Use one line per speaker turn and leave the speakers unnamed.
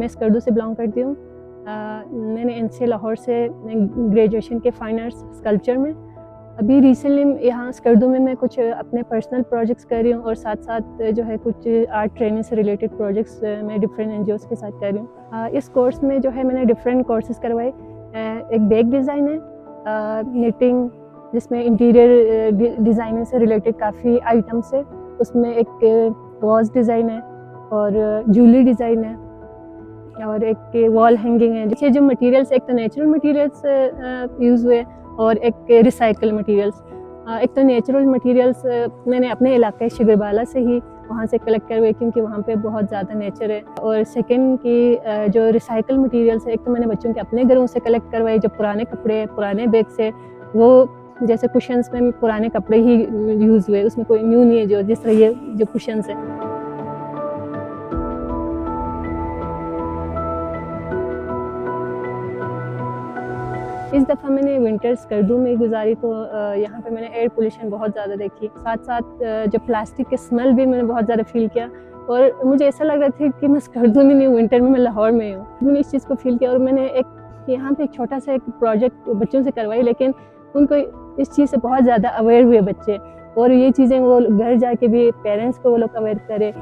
मैं स्कर्दू से बिलोंग करती हूँ। मैंने एनसीए लाहौर से ग्रेजुएशन के फाइन आर्ट्स स्कल्पचर में। अभी रिसेंटली यहाँ स्कर्दू में मैं कुछ अपने पर्सनल प्रोजेक्ट्स कर रही हूँ और साथ साथ जो है कुछ आर्ट ट्रेनिंग से रिलेटेड प्रोजेक्ट्स मैं डिफरेंट एनजीओज़ के साथ कर रही हूँ। इस कोर्स में जो है मैंने डिफरेंट कोर्सेज करवाए। एक बैग डिज़ाइन है, निटिंग जिसमें इंटीरियर डिज़ाइनिंग से रिलेटेड काफ़ी आइटम्स है, उसमें एक वॉज डिज़ाइन है और ज्वेलरी डिज़ाइन है और एक वॉल हैंगिंग है। देखिए जो मटेरियल्स, एक तो नेचुरल मटेरियल्स यूज़ हुए और एक रिसाइकल मटेरियल्स। एक तो नेचुरल मटेरियल्स मैंने अपने इलाके शिगरबाला से ही वहाँ से कलेक्ट करवाए क्योंकि वहाँ पे बहुत ज़्यादा नेचर है। और सेकंड की जो रिसाइकल मटेरियल्स है, एक तो मैंने बच्चों के अपने घरों से कलेक्ट करवाए, जो पुराने कपड़े पुराने बैग से, वो जैसे कुशन्स में पुराने कपड़े ही यूज़ हुए, उसमें कोई न्यू नहीं है जो जिस तरह ये जो कुशन्स है। इस दफ़ा मैंने विंटर्स स्कर्दू में गुजारी तो यहाँ पे मैंने एयर पोल्यूशन बहुत ज़्यादा देखी, साथ साथ जो प्लास्टिक के स्मेल भी मैंने बहुत ज़्यादा फील किया और मुझे ऐसा लग रहा था कि मैं स्कर्दू में नहीं हूँ, विंटर में मैं लाहौर में हूँ। मैंने इस चीज़ को फील किया और मैंने एक यहाँ पे एक छोटा सा एक प्रोजेक्ट बच्चों से करवाई, लेकिन उनको इस चीज़ से बहुत ज़्यादा अवेयर हुए बच्चे और ये चीज़ें वो घर जाके भी पेरेंट्स को वो लोग अवेयर करें।